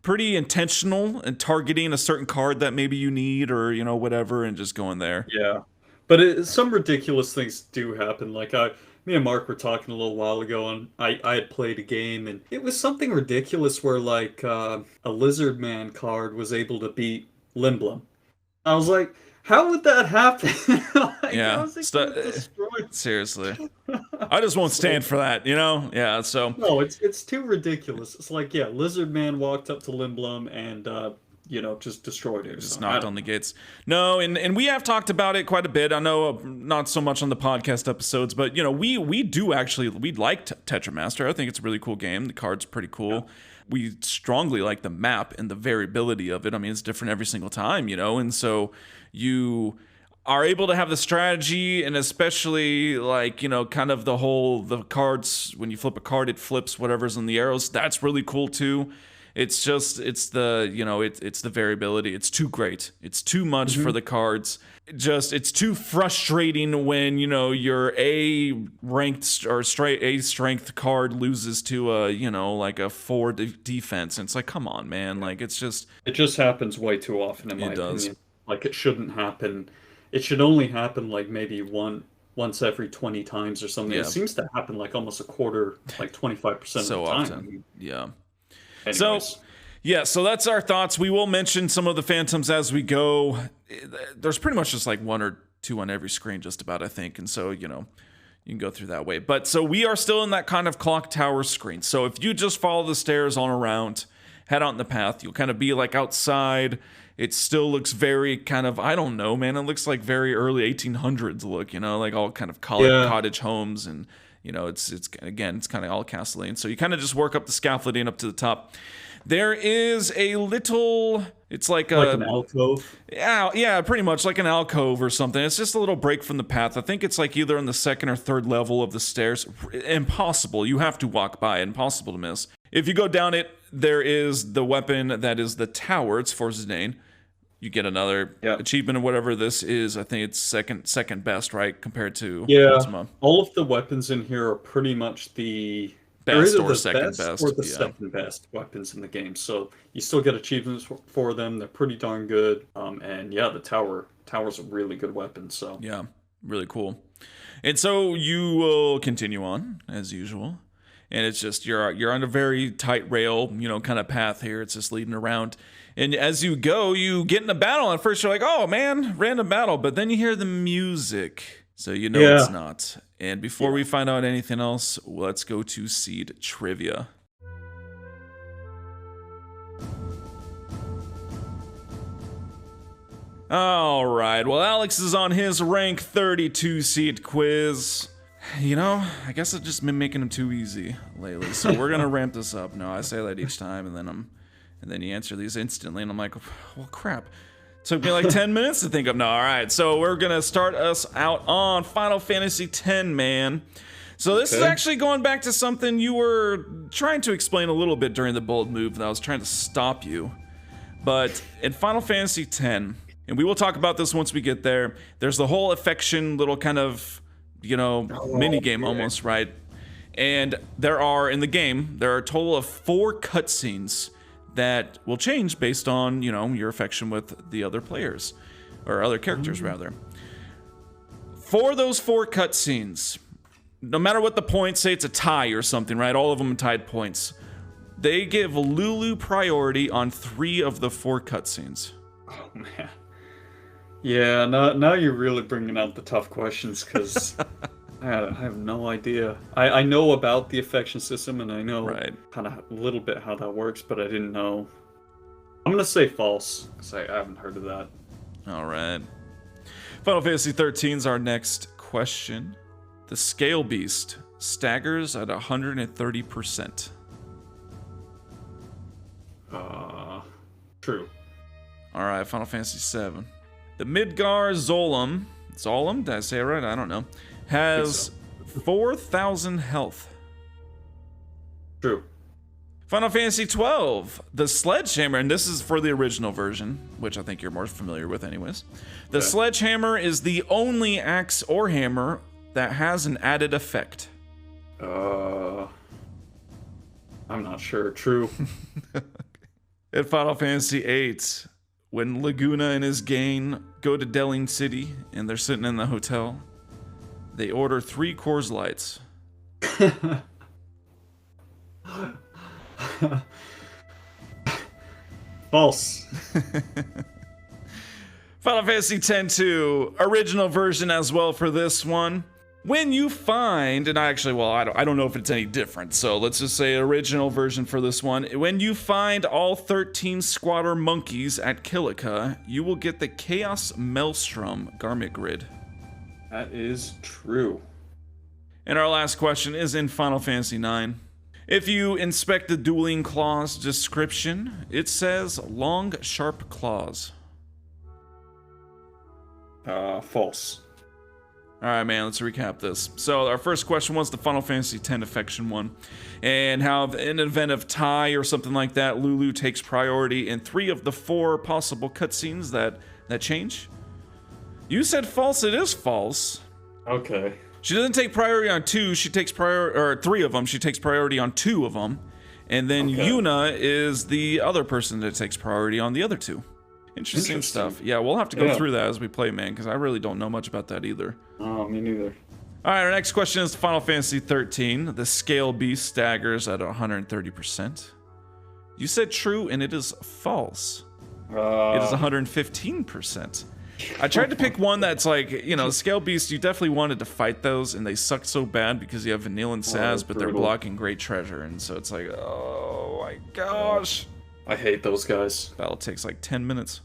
Speaker 1: pretty intentional and targeting a certain card that maybe you need, or whatever, and just going there.
Speaker 2: Yeah, but some ridiculous things do happen. Like me and Mark were talking a little while ago, and I had played a game, and it was something ridiculous where like a Lizard Man card was able to beat Lindblum. I was like, how would that happen?
Speaker 1: Yeah. Seriously. I just won't stand for that, Yeah, so.
Speaker 2: No, it's too ridiculous. It's like, Lizard Man walked up to Lindblum and, just destroyed it.
Speaker 1: Just knocked on the gates. No, and we have talked about it quite a bit. I know not so much on the podcast episodes, but, we like Tetramaster. I think it's a really cool game. The card's pretty cool. Yeah. We strongly like the map and the variability of it. I mean, it's different every single time, and so you are able to have the strategy, and especially like kind of the cards, when you flip a card it flips whatever's in the arrows. That's really cool too. It's the variability. It's too great. It's too much for the cards. It's too frustrating when your A ranked or straight A strength card loses to a like a 4 defense, and it's like, come on, man. Like it just
Speaker 2: happens way too often in my opinion. Like it shouldn't happen. It should only happen like maybe once every 20 times or something. It seems to happen like almost a quarter, like 25%
Speaker 1: so
Speaker 2: of the time.
Speaker 1: often. Yeah.
Speaker 2: Anyways.
Speaker 1: So Yeah, so that's our thoughts. We will mention some of the phantoms as we go. There's pretty much just like one or two on every screen, just about, I think. And so, you can go through that way. But so we are still in that kind of clock tower screen. So if you just follow the stairs on around, head out in the path, you'll kind of be like outside. It still looks very kind of, I don't know, man. It looks like very early 1800s look, like all kind of cottage homes. And, it's kind of all Castellane. So you kind of just work up the scaffolding up to the top. There is a little, it's like
Speaker 2: an alcove.
Speaker 1: Yeah, pretty much like an alcove or something. It's just a little break from the path. I think it's like either on the second or third level of the stairs. Impossible. You have to walk by. Impossible to miss. If you go down it, there is the weapon that is the tower. It's for Zidane. You get another achievement or whatever this is. I think it's second best, right, compared to Ultima.
Speaker 2: All of the weapons in here are pretty much the
Speaker 1: best or second best,
Speaker 2: or the second best weapons in the game. So you still get achievements for them. They're pretty darn good. And the tower's a really good weapon. So
Speaker 1: yeah, really cool. And so you will continue on as usual. And it's just you're on a very tight rail, kind of path here. It's just leading around. And as you go, you get in a battle. At first, you're like, oh, man, random battle. But then you hear the music. So it's not. And before we find out anything else, let's go to Seed Trivia. All right. Well, Alex is on his rank 32 seed quiz. I guess I've just been making them too easy lately. So we're going to ramp this up. No, I say that each time, and then you answer these instantly, and I'm like, well, crap. Took me like 10 minutes to think of. No, all right. So we're going to start us out on Final Fantasy X, man. So this is actually going back to something you were trying to explain a little bit during the bold move that I was trying to stop you. But in Final Fantasy X, and we will talk about this once we get there, there's the whole affection little kind of, mini game almost, right? And there are a total of 4 cutscenes that will change based on, your affection with the other players, or other characters, rather. For those 4 cutscenes, no matter what the points, say it's a tie or something, right? All of them tied points. They give Lulu priority on 3 of the 4 cutscenes.
Speaker 2: Oh, man. Yeah, now you're really bringing out the tough questions, because I have no idea. I know about the affection system, and I know kind of a little bit how that works, but I didn't know. I'm going to say false, because I haven't heard of that.
Speaker 1: All right. Final Fantasy 13 is our next question. The Scale Beast staggers at 130%.
Speaker 2: True.
Speaker 1: All right, Final Fantasy 7. The Midgar Zolom, did I say it right? I don't know. Has 4,000 health.
Speaker 2: True.
Speaker 1: Final Fantasy 12. The Sledgehammer, and this is for the original version, which I think you're more familiar with anyways. The Sledgehammer is the only axe or hammer that has an added effect.
Speaker 2: I'm not sure. True.
Speaker 1: In Final Fantasy 8, when Laguna and his gang go to Deling City and they're sitting in the hotel, they order 3 Coors Lights.
Speaker 2: False.
Speaker 1: Final Fantasy X-2, original version as well for this one. When you find, and I don't know if it's any different, so let's just say original version for this one. When you find all 13 Squatter monkeys at Kilika, you will get the Chaos Maelstrom garment grid.
Speaker 2: That is true.
Speaker 1: And our last question is in Final Fantasy IX. If you inspect the Dueling Claws description, it says long, sharp claws.
Speaker 2: False.
Speaker 1: All right, man, let's recap this. So our first question was the Final Fantasy X affection one, and how in an event of tie or something like that, Lulu takes priority in 3 of the 4 possible cutscenes that change. You said false. It is false.
Speaker 2: Okay.
Speaker 1: She doesn't take priority on 2. She takes priority, or 3 of them. She takes priority on 2 of them, and then Yuna is the other person that takes priority on the other 2. Interesting stuff. Yeah, we'll have to go through that as we play, man, because I really don't know much about that either.
Speaker 2: Oh, me neither.
Speaker 1: All right, our next question is Final Fantasy 13. The Scale Beast staggers at 130%. You said true, and it is false. It is
Speaker 2: Uh,
Speaker 1: 115%. I tried to pick one that's like, Scale Beast, you definitely wanted to fight those, and they suck so bad because you have Vanille and Saz, but they're
Speaker 2: brutal.
Speaker 1: blocking Great Treasure, and so it's like, oh my gosh.
Speaker 2: I hate those guys.
Speaker 1: Battle takes like 10 minutes.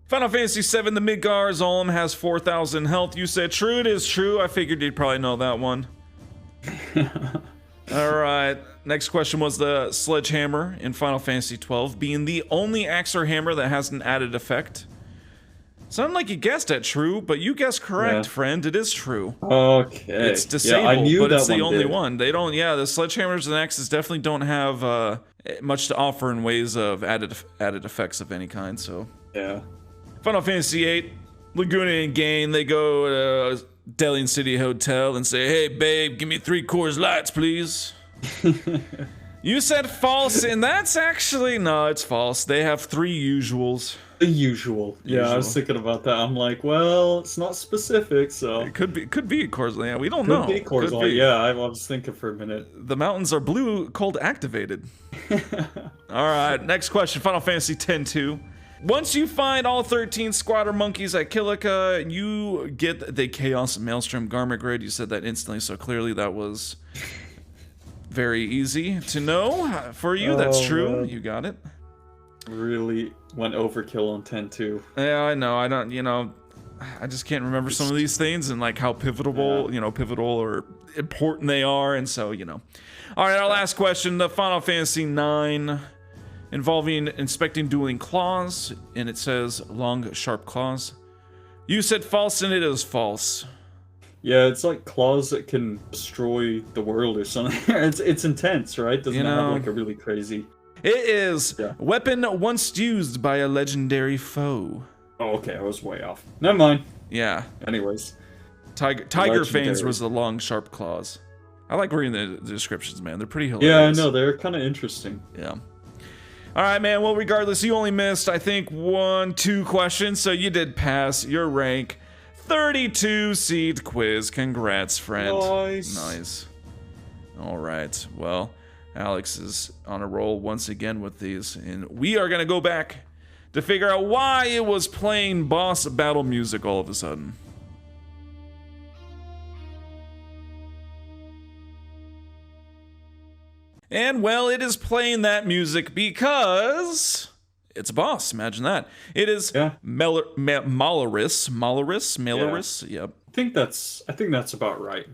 Speaker 1: Final Fantasy VII, the Midgar Zolom has 4,000 health. You said true, it is true. I figured you'd probably know that one. Alright, next question was the Sledgehammer in Final Fantasy XII, being the only axe or hammer that has an added effect. Sounded like you guessed at true, but you guessed correct, friend. It is true.
Speaker 2: Okay.
Speaker 1: It's disabled,
Speaker 2: I knew
Speaker 1: but
Speaker 2: that
Speaker 1: it's the
Speaker 2: one
Speaker 1: only
Speaker 2: did.
Speaker 1: one. They don't, the Sledgehammers and axes definitely don't have much to offer in ways of added effects of any kind, so.
Speaker 2: Yeah.
Speaker 1: Final Fantasy VIII, Laguna and Gain, they go to Delian City Hotel and say, hey babe, give me 3 Coors Lights, please. You said false, and that's actually, no, it's false. They have 3 usuals.
Speaker 2: The usual. Yeah, I was thinking about that. I'm like, well, it's not specific, so.
Speaker 1: It could be Coors Light. Yeah, we don't
Speaker 2: Could
Speaker 1: know.
Speaker 2: be Coors Light. Yeah, I was thinking for a minute.
Speaker 1: The mountains are blue, cold activated. All right, next question. Final Fantasy X-2. Once you find all 13 squatter monkeys at Kilika, you get the Chaos Maelstrom Garment Grid. You said that instantly, so clearly that was very easy to know. For you, that's true.
Speaker 2: Man.
Speaker 1: You got it.
Speaker 2: Really went overkill on 10-2.
Speaker 1: Yeah, I know. I don't, I just can't remember some of these things and like how pivotal, pivotal or important they are, and so, All right, our last question, the Final Fantasy IX, involving inspecting dueling claws, and it says long, sharp claws. You said false, and it is false.
Speaker 2: Yeah, it's like claws that can destroy the world or something. it's intense, right? Doesn't it have like a really crazy...
Speaker 1: It is weapon once used by a legendary foe.
Speaker 2: Oh, okay, I was way off. Never mind.
Speaker 1: Yeah.
Speaker 2: Anyways.
Speaker 1: Tiger Fangs was the long, sharp claws. I like reading the descriptions, man. They're pretty hilarious.
Speaker 2: Yeah, I know. They're kind of interesting.
Speaker 1: Yeah. All right, man. Well, regardless, you only missed, I think, 2 questions, so you did pass your rank 32 seed quiz. Congrats, friend. Nice. All right. Well, Alex is on a roll once again with these, and we are going to go back to figure out why it was playing boss battle music all of a sudden. And, well, it is playing that music because it's a boss. Imagine that. It is Malaris. Yep.
Speaker 2: I think that's about right.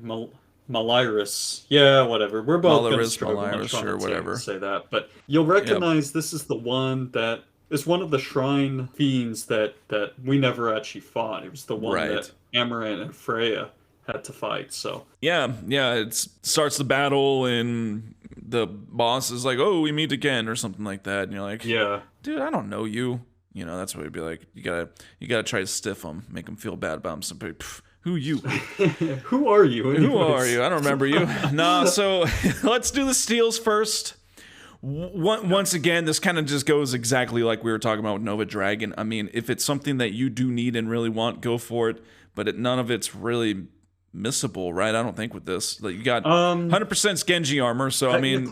Speaker 2: Malyrus. Yeah, whatever. We're both going to struggle.
Speaker 1: Malyrus, sure, whatever.
Speaker 2: Say that, but you'll recognize this is the one that is one of the shrine fiends that we never actually fought. It was the one that Amaranth and Freya had to fight. So
Speaker 1: yeah, it starts the battle and the boss is like, "Oh, we meet again," or something like that, and you're like,
Speaker 2: "Yeah,
Speaker 1: dude, I don't know you." That's what it'd be like. You gotta try to stiff them, make them feel bad about them. Who you?
Speaker 2: Who are you? Anyways?
Speaker 1: Who are you? I don't remember you. Nah, so let's do the steals first. Once again, this kind of just goes exactly like we were talking about with Nova Dragon. I mean, if it's something that you do need and really want, go for it. But none of it's really missable, right? I don't think with this. Like, you got 100% Genji armor, so I mean...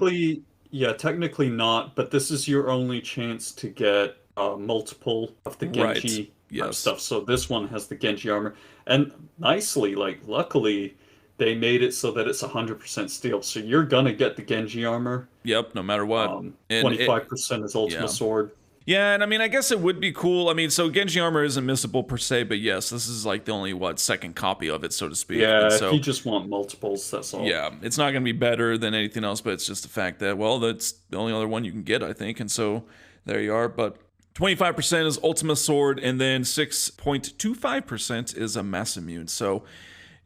Speaker 2: Technically not, but this is your only chance to get multiple of the Genji stuff. So this one has the Genji armor. And nicely, luckily, they made it so that it's 100% steel. So you're gonna get the Genji armor.
Speaker 1: Yep, no matter what.
Speaker 2: 25% is Ultima Sword.
Speaker 1: Yeah, and I mean, I guess it would be cool. I mean, so Genji armor isn't missable per se, but yes, this is like the only, second copy of it, so to speak.
Speaker 2: Yeah,
Speaker 1: so,
Speaker 2: if you just want multiples, that's all.
Speaker 1: Yeah, it's not going to be better than anything else, but it's just the fact that, that's the only other one you can get, I think, and so there you are. But 25% is Ultima Sword, and then 6.25% is a Mass Immune, so...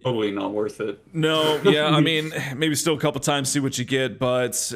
Speaker 2: Totally not worth it.
Speaker 1: No, yeah, I mean, maybe still a couple times, see what you get, but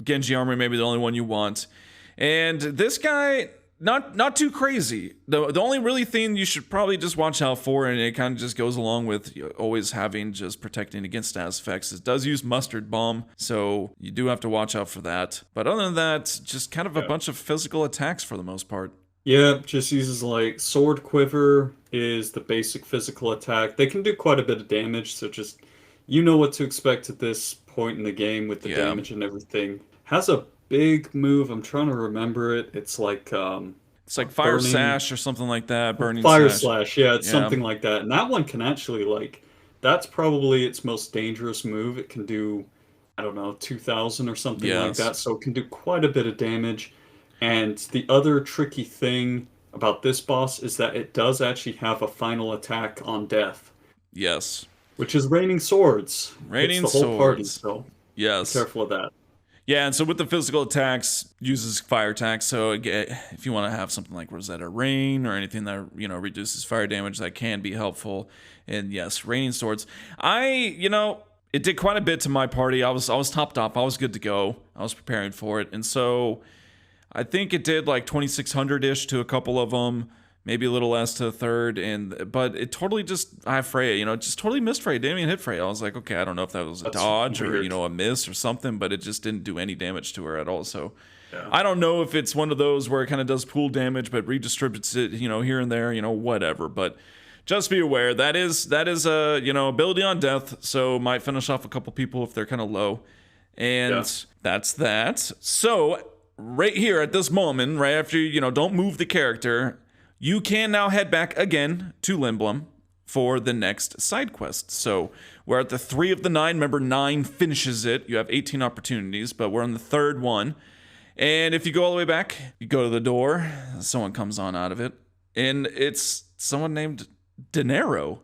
Speaker 1: Genji armor may be the only one you want. And this guy, not too crazy. The only really thing you should probably just watch out for, and it kind of just goes along with always having just protecting against status effects, it does use Mustard Bomb, so you do have to watch out for that. But other than that, just kind of a bunch of physical attacks for the most part.
Speaker 2: Yeah, just uses Sword Quiver is the basic physical attack. They can do quite a bit of damage, so just, you know what to expect at this point in the game with the damage and everything. Has a big move. I'm trying to remember it. It's like
Speaker 1: It's like Fire
Speaker 2: burning
Speaker 1: Sash or something like that. Burning
Speaker 2: fire
Speaker 1: Sash.
Speaker 2: slash. Yeah, it's
Speaker 1: Yeah.
Speaker 2: something like that. And that one can actually like that's probably its most dangerous move. It can do I don't know 2,000 or something like
Speaker 1: Yes.
Speaker 2: that. So it can do quite a bit of damage. And the other tricky thing about this boss is that it does actually have a final attack on death,
Speaker 1: Yes.
Speaker 2: which is raining swords. Hits
Speaker 1: Raining
Speaker 2: the whole party,
Speaker 1: Swords.
Speaker 2: so be
Speaker 1: Yes.
Speaker 2: careful of that.
Speaker 1: Yeah, and so with the physical attacks, uses fire attacks. So if you want to have something like Rosetta Rain or anything that reduces fire damage, that can be helpful. And yes, Raining Swords. It did quite a bit to my party. I was topped off. I was good to go. I was preparing for it, and so I think it did like 2,600 ish to a couple of them. Maybe a little less to a third, but it totally I have Freya, it just totally missed Freya. Didn't even hit Freya. I was like, okay, I don't know if that was a
Speaker 2: That's
Speaker 1: dodge or
Speaker 2: weird.
Speaker 1: a miss or something, but it just didn't do any damage to her at all. So
Speaker 2: Yeah.
Speaker 1: I don't know if it's one of those where it kind of does pool damage but redistributes it, here and there, whatever. But just be aware that is a ability on death, so might finish off a couple people if they're kind of low, and
Speaker 2: Yeah.
Speaker 1: that's that. So right here at this moment, right after don't move the character. You can now head back again to Lindblum for the next side quest. So we're at the 3 of the 9. Remember, 9 finishes it. You have 18 opportunities, but we're on the third one. And if you go all the way back, you go to the door, someone comes on out of it, and it's someone named Nero.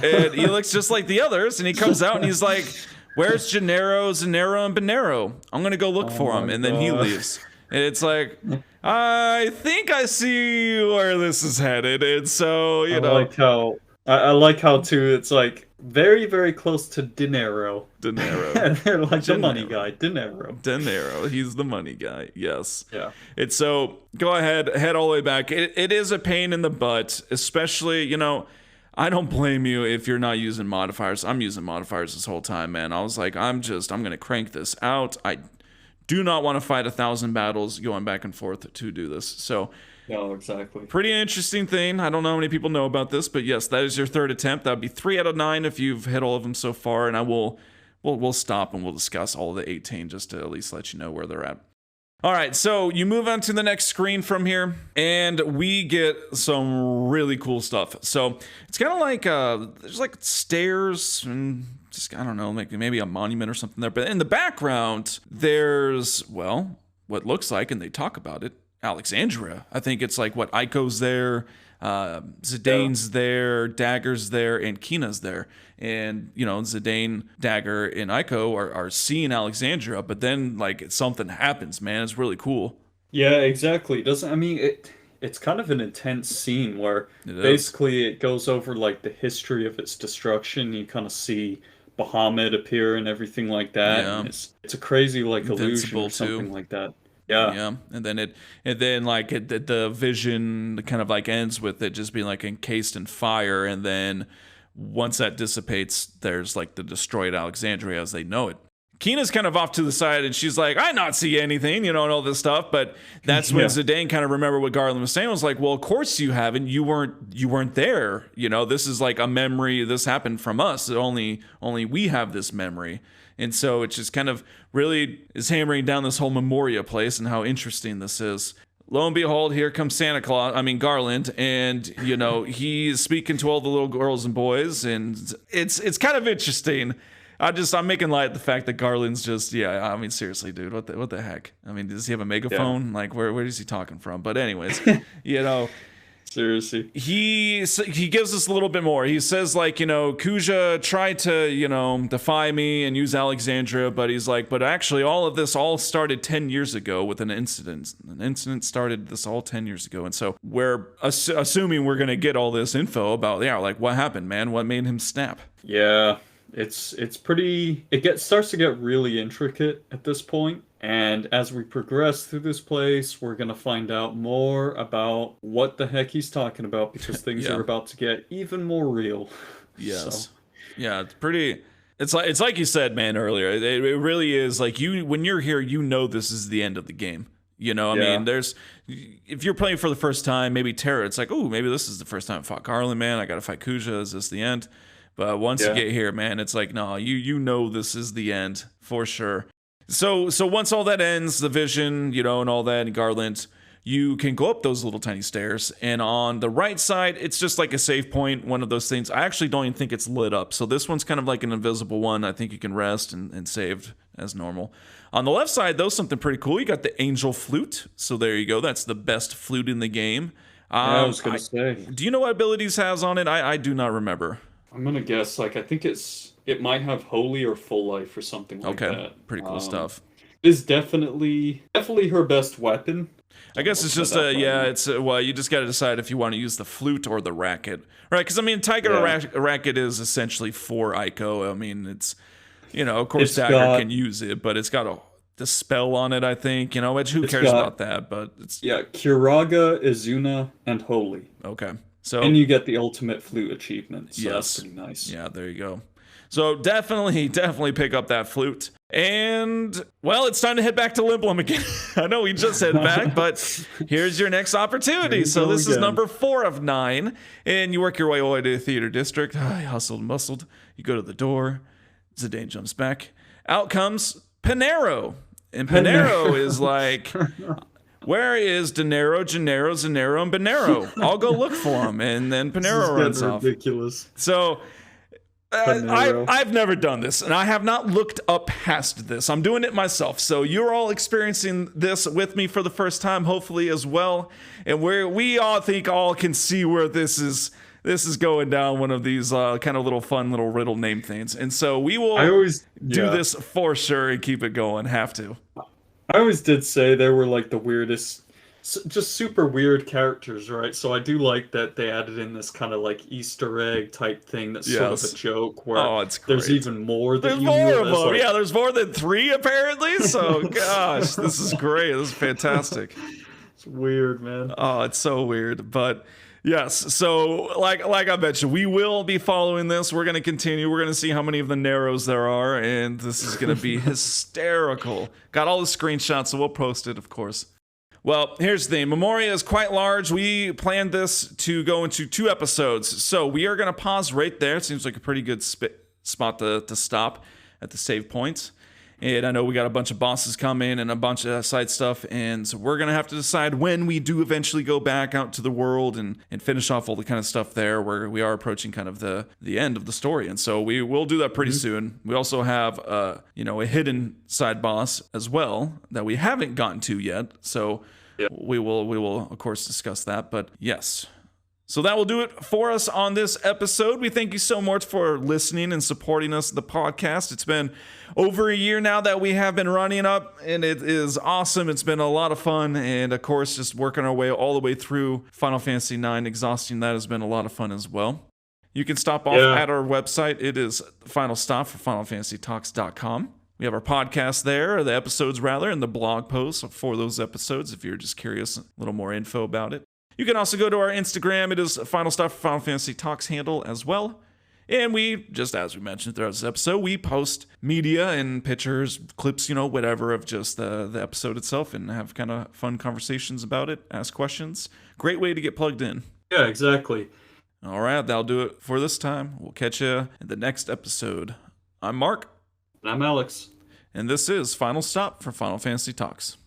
Speaker 1: And he looks just like the others, and he comes out and he's like, "Where's Gennaro, Zanero, and Bonero? I'm going to go look for him."
Speaker 2: my
Speaker 1: And then he
Speaker 2: God.
Speaker 1: leaves. And it's like, I think I see where this is headed. And so,
Speaker 2: I like how too it's like very, very close to dinero.
Speaker 1: Dinero.
Speaker 2: And they're like the money
Speaker 1: Dinero.
Speaker 2: guy, dinero.
Speaker 1: Dinero. He's the money guy. Yes.
Speaker 2: Yeah.
Speaker 1: It's so, go ahead, head all the way back. It is a pain in the butt, especially, I don't blame you if you're not using modifiers. I'm using modifiers this whole time, man. I was like, I'm going to crank this out. I do not want to fight 1,000 battles going back and forth to do this. So,
Speaker 2: No, exactly.
Speaker 1: pretty interesting thing. I don't know how many people know about this, but yes, that is your third attempt. That would be 3 out of 9 if you've hit all of them so far. And we'll stop and we'll discuss all of the 18 just to at least let you know where they're at. All right, so you move on to the next screen from here, and we get some really cool stuff. So it's kind of like there's like stairs and just I don't know, maybe a monument or something there. But in the background, there's what looks like, and they talk about it, Alexandria. I think it's like what Ico's there, Zidane's there, Dagger's there, and Kina's there. And Zidane, Dagger, and Ico are seeing Alexandria, but then like something happens, man. It's really cool.
Speaker 2: Yeah, exactly. Doesn't I mean it's kind of an intense scene where
Speaker 1: It is.
Speaker 2: basically it goes over like the history of its destruction. You kind of see Bahamut appear and everything like that.
Speaker 1: Yeah.
Speaker 2: And it's a crazy like illusion
Speaker 1: Invincible,
Speaker 2: or something
Speaker 1: too.
Speaker 2: like that. Yeah.
Speaker 1: Yeah, and then like the vision kind of like ends with it just being like encased in fire, and then once that dissipates, there's like the destroyed Alexandria as they know it. Kina's kind of off to the side, and she's like, "I not see anything," and all this stuff. But that's when
Speaker 2: Yeah.
Speaker 1: Zidane kind of remembered what Garland was saying. Was like, "Well, of course you haven't. You weren't there. This is like a memory. This happened from us. Only we have this memory." And so it just kind of really is hammering down this whole Memoria place and how interesting this is. Lo and behold, here comes Garland, and he's speaking to all the little girls and boys, and it's kind of interesting. I'm making light of the fact that Garland's just seriously, dude, what the heck? Does he have a megaphone? Like where is he talking from? But anyways,
Speaker 2: Seriously.
Speaker 1: he gives us a little bit more. He says like, Kuja tried to, defy me and use Alexandria, but he's like, but actually all of this all started 10 years ago with an incident. An incident started this all 10 years ago. And so we're assuming we're going to get all this info about, like what happened, man? What made him snap?
Speaker 2: Yeah. It's pretty starts to get really intricate at this point. And as we progress through this place, we're gonna find out more about what the heck he's talking about because things
Speaker 1: Yeah.
Speaker 2: are about to get even more real.
Speaker 1: Yes.
Speaker 2: So,
Speaker 1: Yeah, it's pretty. It's like you said, man, earlier. It really is like when you're here, this is the end of the game.
Speaker 2: Yeah.
Speaker 1: There's if you're playing for the first time, maybe Terra, it's like, oh, maybe this is the first time I fought Garland, man. I got to fight Kuja. Is this the end? But once you
Speaker 2: Yeah.
Speaker 1: get here, man, it's like, no, you know this is the end for sure. So once all that ends, the vision, and all that, and Garland, you can go up those little tiny stairs, and on the right side, it's just like a save point, one of those things. I actually don't even think it's lit up, so this one's kind of like an invisible one. I think you can rest and save as normal. On the left side, though, something pretty cool. You got the angel flute, so there you go. That's the best flute in the game.
Speaker 2: Yeah, I was gonna say.
Speaker 1: Do you know what abilities has on it? I do not remember.
Speaker 2: I'm gonna guess, like, I think it might have holy or full life or something like that.
Speaker 1: Okay, pretty cool stuff.
Speaker 2: It is definitely her best weapon.
Speaker 1: I guess it's just well, you just got to decide if you want to use the flute or the racket, right? Because I mean, Tiger racket is essentially for Ico. I mean, it's of course Dagger can use it, but it's got the spell on it. I think which who cares about that? But it's
Speaker 2: Kiraga, Izuna, and Holy.
Speaker 1: Okay, so
Speaker 2: and you get the ultimate flute achievement. So
Speaker 1: yes,
Speaker 2: that's pretty nice.
Speaker 1: Yeah, there you go. So definitely pick up that flute. And, well, it's time to head back to Lindblum again. I know we just head back, but here's your next opportunity. So this is number 4 of 9. And you work your way all the way to the theater district. You hustled and muscled. You go to the door. Zidane jumps back. Out comes Panero. And Panero is like, where is Nero, Gennaro, Zanero, and Bonero? I'll go look for him. And then Panero runs off.
Speaker 2: Ridiculous.
Speaker 1: So... I've never done this, and I have not looked up past this. I'm doing it myself, so you're all experiencing this with me for the first time, hopefully as well. And we all can see where this is going down. One of these kind of little fun little riddle name things, and so we will do this for sure and keep it going. Have to.
Speaker 2: I always did say they were like the weirdest. Just super weird characters, right? So I do like that they added in this kind of like Easter egg type thing that's sort of a joke where there's even more that
Speaker 1: there's more of them. Yeah, there's more than 3 apparently. So gosh, this is great. This is fantastic.
Speaker 2: It's weird, man.
Speaker 1: Oh, it's so weird. But yes, so like I mentioned, we will be following this. We're going to continue. We're going to see how many of the Neros there are, and this is going to be hysterical. Got all the screenshots, so we'll post it, of course. Well, here's the thing. Memoria is quite large. We planned this to go into 2 episodes. So we are going to pause right there. It seems like a pretty good spot to stop at the save points. And I know we got a bunch of bosses coming and a bunch of side stuff. And so we're going to have to decide when we do eventually go back out to the world and finish off all the kind of stuff there where we are approaching kind of the end of the story. And so we will do that pretty soon. We also have, a hidden side boss as well that we haven't gotten to yet. So we will, of course, discuss that. But yes. So that will do it for us on this episode. We thank you so much for listening and supporting us, the podcast. It's been over a year now that we have been running up, and it is awesome. It's been a lot of fun, and of course, just working our way all the way through Final Fantasy IX, exhausting that has been a lot of fun as well. You can stop off at our website. It is the final stop for FinalFantasyTalks.com. We have our podcast there, or the episodes rather, and the blog posts for those episodes if you're just curious, a little more info about it. You can also go to our Instagram. It is Final Stop for Final Fantasy Talks handle as well. And we, just as we mentioned throughout this episode, we post media and pictures, clips, whatever of just the episode itself and have kind of fun conversations about it, ask questions. Great way to get plugged in.
Speaker 2: Yeah, exactly.
Speaker 1: All right, that'll do it for this time. We'll catch you in the next episode. I'm Mark.
Speaker 2: And I'm Alex.
Speaker 1: And this is Final Stop for Final Fantasy Talks.